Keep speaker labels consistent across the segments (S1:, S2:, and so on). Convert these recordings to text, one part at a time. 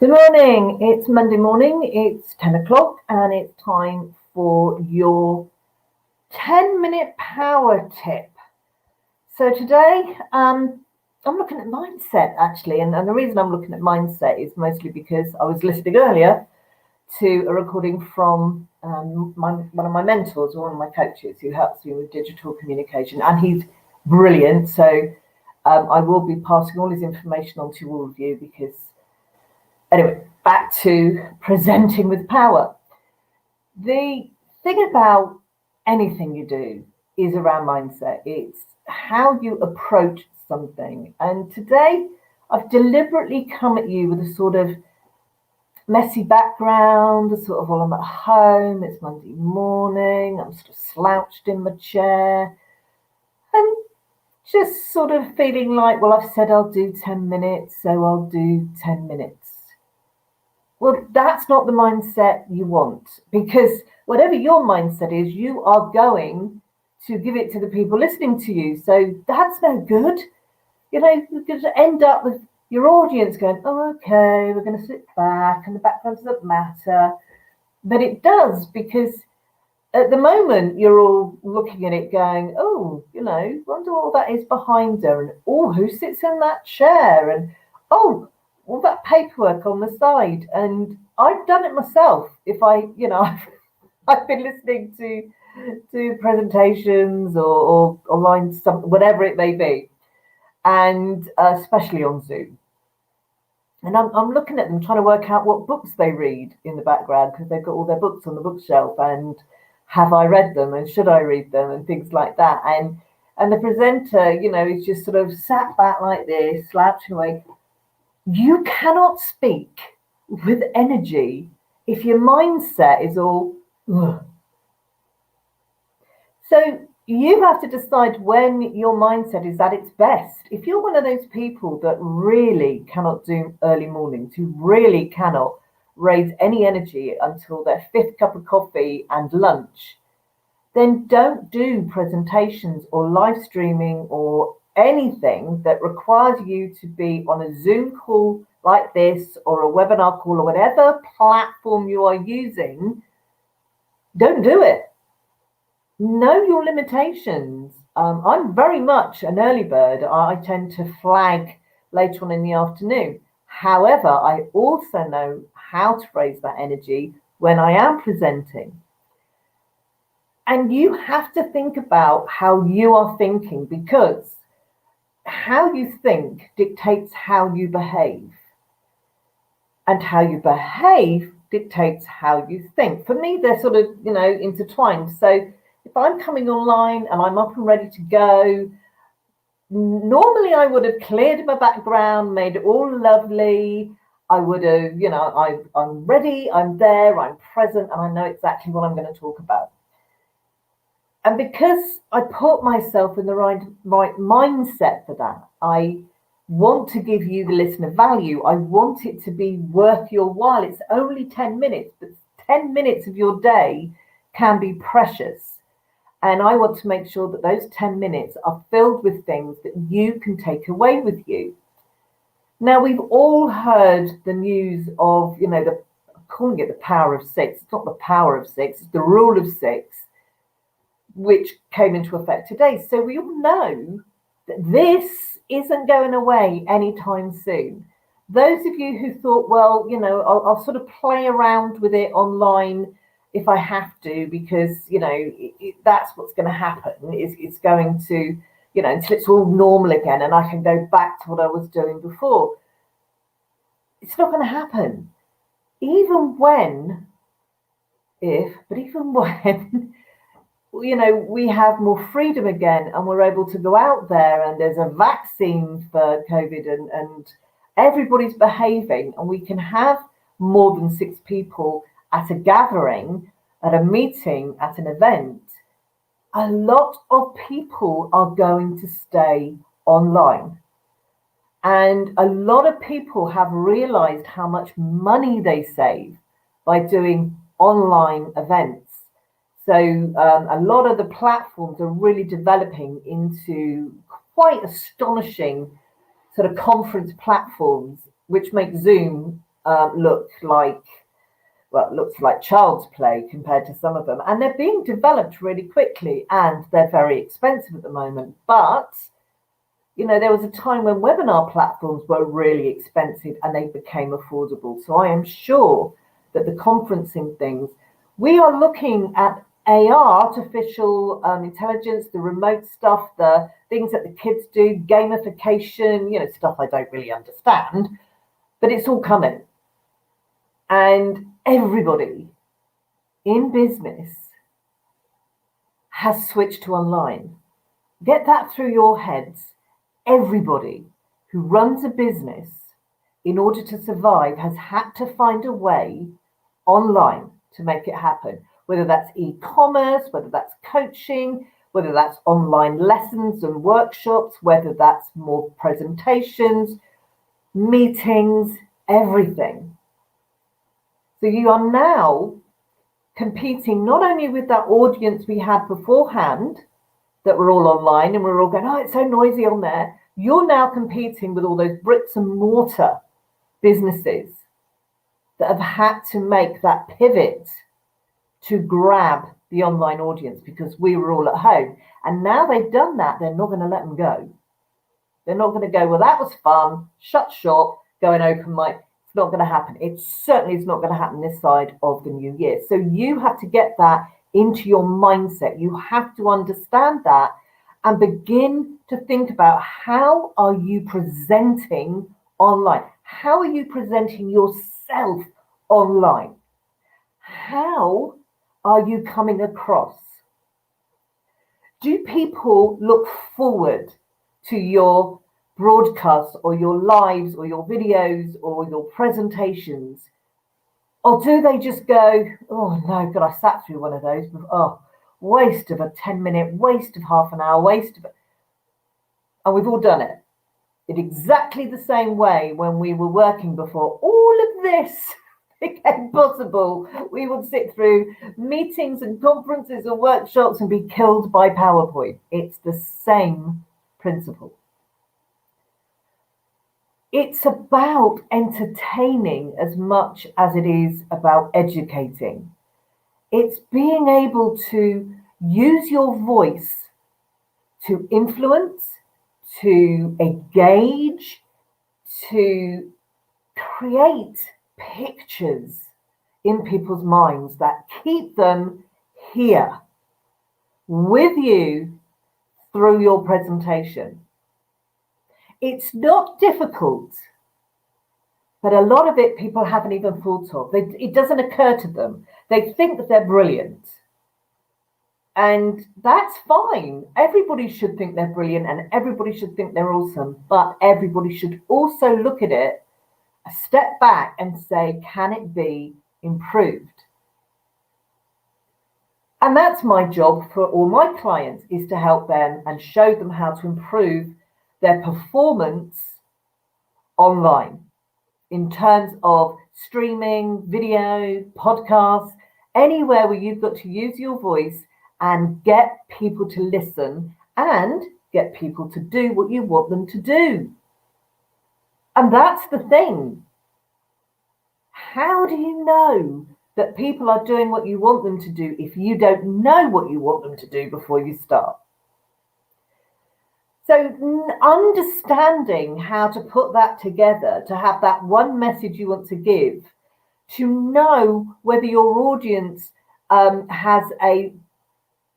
S1: Good morning. It's Monday morning. It's 10 o'clock and it's time for your 10-minute power tip. So today, I'm looking at mindset actually. And the reason I'm looking at mindset is mostly because I was listening earlier to a recording from one of my mentors, or one of my coaches who helps me with digital communication. And he's brilliant. So I will be passing all his information on to all of you because anyway, back to presenting with power. The thing about anything you do is around mindset. It's how you approach something. And today, I've deliberately come at you with a sort of messy background, a sort of, well, I'm at home, it's Monday morning, I'm sort of slouched in my chair, and just sort of feeling like, well, I've said I'll do 10 minutes, so I'll do 10 minutes. Well, that's not the mindset you want, because whatever your mindset is, you are going to give it to the people listening to you. So that's no good. You're going to end up with your audience going, oh, okay, we're going to sit back and the background doesn't matter. But it does, because at the moment you're all looking at it going, oh, wonder what that is behind her. And, oh, who sits in that chair? And, oh, all that paperwork on the side. And I've done it myself. If I've been listening to presentations or online, whatever it may be, and especially on Zoom. And I'm looking at them trying to work out what books they read in the background, because they've got all their books on the bookshelf, and have I read them and should I read them and things like that. And the presenter, is just sort of sat back like this, slouching away. You cannot speak with energy if your mindset is all, ugh. So you have to decide when your mindset is at its best. If you're one of those people that really cannot do early mornings, who really cannot raise any energy until their fifth cup of coffee and lunch, then don't do presentations or live streaming or anything that requires you to be on a Zoom call like this, or a webinar call, or whatever platform you are using. Don't do it. Know your limitations. I'm very much an early bird. I tend to flag later on in the afternoon. However, I also know how to raise that energy when I am presenting. And you have to think about how you are thinking, because how you think dictates how you behave. And how you behave dictates how you think. For me, they're sort of, intertwined. So if I'm coming online and I'm up and ready to go, normally I would have cleared my background, made it all lovely. I would have, I'm ready, I'm there, I'm present, and I know exactly what I'm going to talk about. And because I put myself in the right mindset for that, I want to give you, the listener, value. I want it to be worth your while. It's only 10 minutes, but 10 minutes of your day can be precious. And I want to make sure that those 10 minutes are filled with things that you can take away with you. Now, we've all heard the news of, calling it the power of six. It's not the power of six, it's the rule of six, which came into effect today. So we all know that this isn't going away anytime soon. Those of you who thought, well, I'll sort of play around with it online if I have to, because, that's what's going to happen. It's going to, until it's all normal again and I can go back to what I was doing before. It's not going to happen. Even when we have more freedom again and we're able to go out there and there's a vaccine for COVID and everybody's behaving and we can have more than 6 people at a gathering, at a meeting, at an event, a lot of people are going to stay online. And a lot of people have realized how much money they save by doing online events. So a lot of the platforms are really developing into quite astonishing sort of conference platforms, which make Zoom looks like child's play compared to some of them. And they're being developed really quickly, and they're very expensive at the moment. But, there was a time when webinar platforms were really expensive and they became affordable. So I am sure that the conferencing things, we are looking at AR, artificial intelligence, the remote stuff, the things that the kids do, gamification, stuff I don't really understand, but it's all coming. And everybody in business has switched to online. Get that through your heads. Everybody who runs a business in order to survive has had to find a way online to make it happen, whether that's e-commerce, whether that's coaching, whether that's online lessons and workshops, whether that's more presentations, meetings, everything. So you are now competing not only with that audience we had beforehand, that were all online and we're all going, oh, it's so noisy on there. You're now competing with all those bricks and mortar businesses that have had to make that pivot to grab the online audience because we were all at home. And now they've done that, they're not going to let them go. They're not going to go, well, that was fun, shut shop, go and open mic. It's not going to happen. It certainly is not going to happen this side of the new year. So you have to get that into your mindset. You have to understand that and begin to think about, how are you presenting online? How are you presenting yourself online? How are you coming across? Do people look forward to your broadcasts or your lives or your videos or your presentations? Or do they just go, oh no, God, I sat through one of those. Oh, waste of a 10-minute, waste of half an hour, waste of it. And we've all done it in exactly the same way when we were working before all of this became possible. We would sit through meetings and conferences and workshops and be killed by PowerPoint. It's the same principle. It's about entertaining as much as it is about educating. It's being able to use your voice to influence, to engage, to create pictures in people's minds that keep them here with you through your presentation. It's not difficult, but a lot of it people haven't even thought of. It doesn't occur to them. They think that they're brilliant. And that's fine. Everybody should think they're brilliant and everybody should think they're awesome. But everybody should also look at it, a step back and say, can it be improved? And that's my job for all my clients, is to help them and show them how to improve their performance online in terms of streaming, video, podcasts, anywhere where you've got to use your voice and get people to listen and get people to do what you want them to do. And that's the thing. How do you know that people are doing what you want them to do if you don't know what you want them to do before you start? So understanding how to put that together, to have that one message you want to give, to know whether your audience has a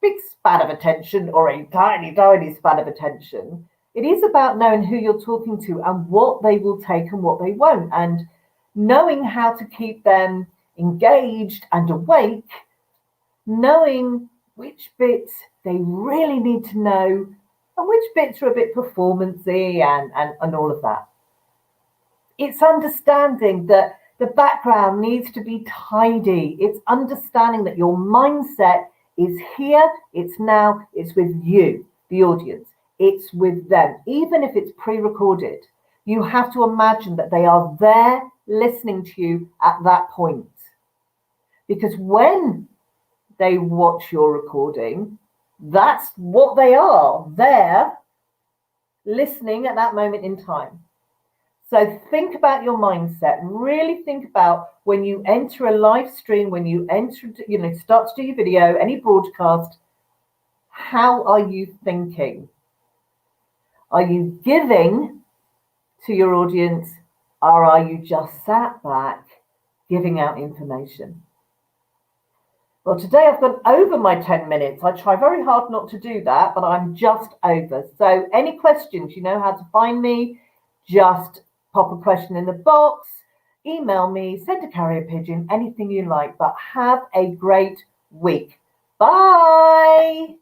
S1: big span of attention or a tiny, tiny span of attention. It is about knowing who you're talking to and what they will take and what they won't, and knowing how to keep them engaged and awake, knowing which bits they really need to know and which bits are a bit performance-y and all of that. It's understanding that the background needs to be tidy. It's understanding that your mindset is here, it's now, it's with you, the audience. It's with them. Even if it's pre-recorded, you have to imagine that they are there listening to you at that point. Because when they watch your recording, that's what they are. They're listening at that moment in time. So think about your mindset. Really think about when you enter a live stream, when you enter, start to do your video, any broadcast, how are you thinking? Are you giving to your audience, or are you just sat back giving out information? Well, today I've gone over my 10 minutes. I try very hard not to do that, but I'm just over. So any questions, you know how to find me. Just pop a question in the box, email me, send a carrier pigeon, anything you like. But have a great week. Bye.